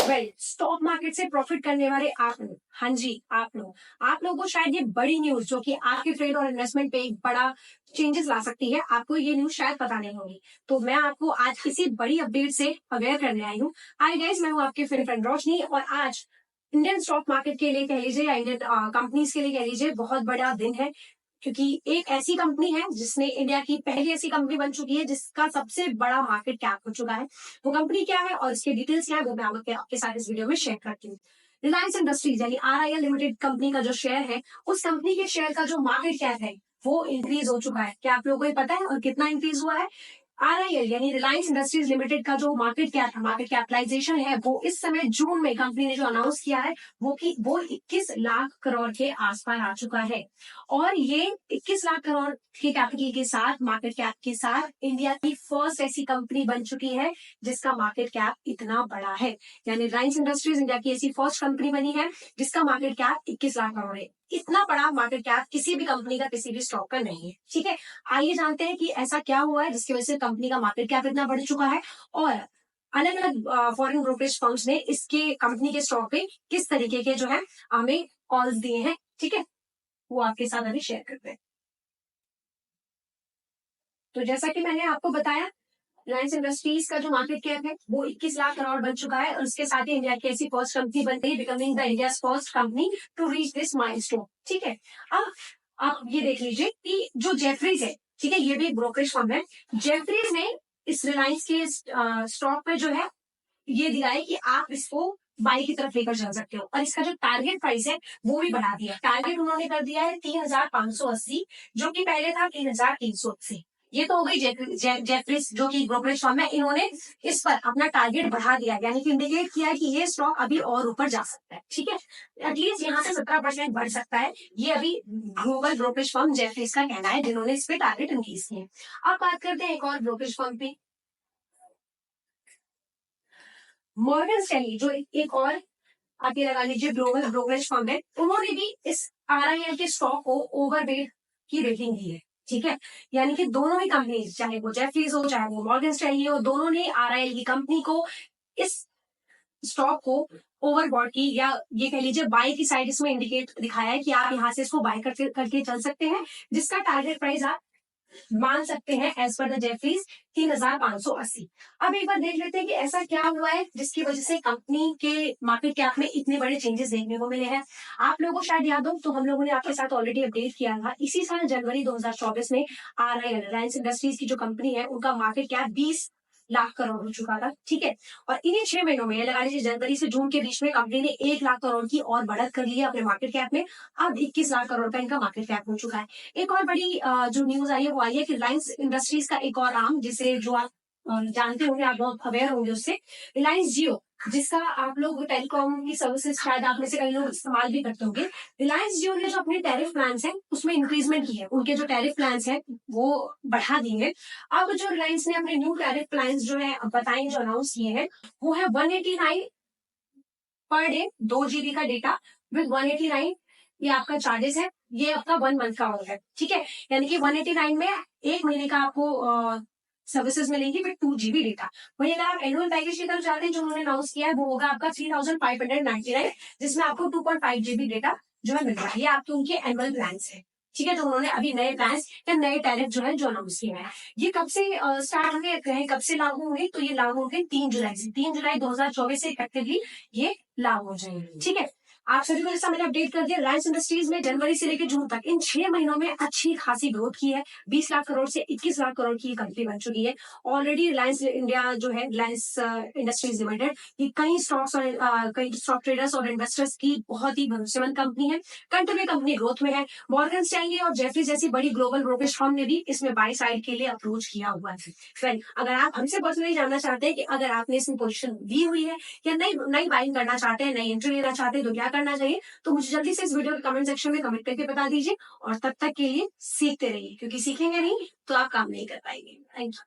Stock market से profit करने वाले आप लोग, हाँ जी आप लोगों को शायद ये बड़ी न्यूज जो कि आपके ट्रेड और इन्वेस्टमेंट पे एक बड़ा चेंजेस ला सकती है, आपको ये न्यूज शायद पता नहीं होगी। तो मैं आपको आज किसी बड़ी अपडेट से अवेयर करने आई हूँ। हाय गाइस, मैं हूँ आपके फ्रेंड रोशनी और आज इंडियन स्टॉक मार्केट के लिए कह लीजिए या इंडियन कंपनीज के लिए कह लीजिए बहुत बड़ा दिन है, क्योंकि एक ऐसी कंपनी है जिसने इंडिया की पहली ऐसी कंपनी बन चुकी है जिसका सबसे बड़ा मार्केट कैप हो चुका है। वो कंपनी क्या है और इसके डिटेल्स क्या है वो मैं आपके साथ इस वीडियो में शेयर करती हूँ। रिलायंस इंडस्ट्रीज यानी RIL लिमिटेड कंपनी का जो शेयर है, उस कंपनी के शेयर का जो मार्केट कैप है वो इंक्रीज हो चुका है। क्या आप लोगों को ये पता है और कितना इंक्रीज हुआ है? RIL यानी रिलायंस इंडस्ट्रीज लिमिटेड का जो मार्केट कैप है, मार्केट कैपिटलाइजेशन है, वो इस समय जून में कंपनी ने जो अनाउंस किया है वो 21 लाख करोड़ के आसपास आ चुका है। और ये 21 लाख करोड़ के कैपिटल के साथ, मार्केट कैप के साथ, इंडिया की फर्स्ट ऐसी कंपनी बन चुकी है जिसका मार्केट कैप इतना बड़ा है। यानी रिलायंस इंडस्ट्रीज इंडिया की ऐसी फर्स्ट कंपनी बनी है जिसका मार्केट कैप 21 लाख करोड़ है। इतना बड़ा मार्केट कैप किसी भी कंपनी का, किसी भी स्टॉक का नहीं है। ठीक है, आइए जानते हैं कि ऐसा क्या हुआ है जिसकी वजह से कंपनी का मार्केट कैप इतना बढ़ चुका है और अलग अलग फॉरेन ब्रोकरेज फर्म्स ने इसके कंपनी के स्टॉक पे किस तरीके के जो है हमें कॉल्स दिए हैं। ठीक है, वो आपके साथ अभी शेयर करते हैं। तो जैसा कि मैंने आपको बताया, रिलायंस इंडस्ट्रीज का जो मार्केट कैप है वो 21 लाख करोड़ बन चुका है और उसके साथ ही इंडिया की ऐसी फर्स्ट कंपनी बन गई, becoming the India first company to reach this milestone. ठीक है, अब आप ये देख लीजिए कि जो जेफरीज है, ठीक है, ये भी एक ब्रोकरेज फर्म है। जेफरीज ने इस रिलायंस के स्टॉक पे जो है ये दिया है कि आप इसको बाई की तरफ लेकर चल सकते हो और इसका जो टारगेट प्राइस है वो भी बढ़ा दिया। टारगेट उन्होंने कर दिया है 3,580, जो कि पहले था 3,380। ये तो हो गई जेफरीज जो कि ब्रोकरेज फर्म है, इन्होंने इस पर अपना टारगेट बढ़ा दिया, यानी कि इंडिकेट किया है कि ये स्टॉक अभी और ऊपर जा सकता है। ठीक है, एटलीस्ट यहाँ से 17% बढ़ सकता है, ये अभी ग्लोबल ब्रोकरेज फर्म जेफरीज का कहना है, जिन्होंने इस पे टारगेट इंक्रीज किए। अब बात करते हैं एक और ब्रोकरेज फर्म पे, मॉर्गन स्टैनली, जो एक और आप ये लगा लीजिए ग्लोबल ब्रोकरेज फर्म है। उन्होंने भी इस RIL के स्टॉक को ओवरवेट की रेटिंग दी है। ठीक है, यानी कि दोनों ही कंपनी, चाहे वो जेफरीज हो चाहे वो मॉर्गन स्टैनली हो, दोनों ने RIL की कंपनी को, इस स्टॉक को ओवरबॉट की, या ये कह लीजिए बाय की साइड इसमें इंडिकेट दिखाया है कि आप यहाँ से इसको बाय करके चल सकते हैं, जिसका टारगेट प्राइस आप मान सकते हैं एज पर द जेफरीज 3,580। अब एक बार देख लेते हैं कि ऐसा क्या हुआ है जिसकी वजह से कंपनी के मार्केट कैप में इतने बड़े चेंजेस देखने को मिले हैं। आप लोगों को शायद याद हो, तो हम लोगों ने आपके साथ ऑलरेडी अपडेट किया था इसी साल जनवरी 2024 में। RIL रिलायंस इंडस्ट्रीज की जो कंपनी है उनका मार्केट कैप 20 लाख करोड़ हो चुका था। ठीक है, और इन्हीं 6 महीनों में, लगा लीजिए जनवरी से जून के बीच में, कंपनी ने 1 लाख करोड़ की और बढ़त कर ली है अपने मार्केट कैप में। अब 21 लाख करोड़ का इनका मार्केट कैप हो चुका है। एक और बड़ी जो न्यूज आई है वो आई है कि रिलायंस इंडस्ट्रीज का एक और आर्म, जिसे जो आप जानते होंगे, आप बहुत अवेयर होंगे उससे, रिलायंस जियो, जिसका आप लोग टेलीकॉम की सर्विसेज शायद आप में से कई लोग इस्तेमाल भी करते होंगे। रिलायंस जियो ने जो अपने टैरिफ प्लान है उसमें इंक्रीजमेंट की है, उनके जो टैरिफ प्लान है वो बढ़ा दिए। अब जो रिलायंस ने अपने न्यू टैरिफ प्लान जो है बताए, जो अनाउंस किए हैं, वो है 189 पर डे, 2 GB का डेटा विद 189, ये आपका चार्जेस है, ये आपका 1 मंथ का होगा। ठीक है, यानी कि 189 में 1 महीने का आपको सर्विसेज मिलेंगी विद 2 GB डेटा। वही अगर आप एनुअल पैकेज की तरफ जाते हैं जो उन्होंने अनाउंस किया है, वो होगा आपका 3,599, जिसमें आपको 2.5 GB डेटा जो है मिल रहा है। ये आपके उनके एनुअल प्लान है। ठीक है, जो उन्होंने अभी नए प्लान या नए टैरिफ जो है जो अनाउंस किए हैं, ये कब से स्टार्ट होंगे, कब से लागू होंगे? तो ये लागू होंगे 3 जुलाई से। 3 जुलाई 2024 से इफेक्टिवली ये लागू हो जाएंगे। ठीक है, आप सभी को जैसा मैंने अपडेट कर दिया, रिलायंस इंडस्ट्रीज में जनवरी से लेकर जून तक इन 6 महीनों में अच्छी खासी ग्रोथ की है। 20 लाख करोड़ से 21 लाख करोड़ की कंपनी बन चुकी है। ऑलरेडी रिलायंस इंडिया जो है, रिलायंस इंडस्ट्रीज लिमिटेड, ये कई स्टॉक्स और कई स्टॉक ट्रेडर्स और इन्वेस्टर्स की बहुत ही भरोसेमंद कंपनी है। कंटिन्यू कंपनी ग्रोथ में है। मॉर्गन स्टैनली और जेफरी जैसी बड़ी ग्लोबल ब्रोकरेज फर्म ने भी इसमें बाई साइड के लिए अप्रोच किया हुआ है। फ्रेंड, अगर आप हमसे पर्सनली जानना चाहते हैं कि अगर आपने इसमें पोजीशन ली हुई है या नई नई बाइंग करना चाहते हैं, नई एंट्री लेना चाहते हैं, तो क्या करना चाहिए, तो मुझे जल्दी से इस वीडियो के कमेंट सेक्शन में कमेंट करके बता दीजिए। और तब तक के लिए सीखते रहिए, क्योंकि सीखेंगे नहीं तो आप काम नहीं कर पाएंगे। Thank you.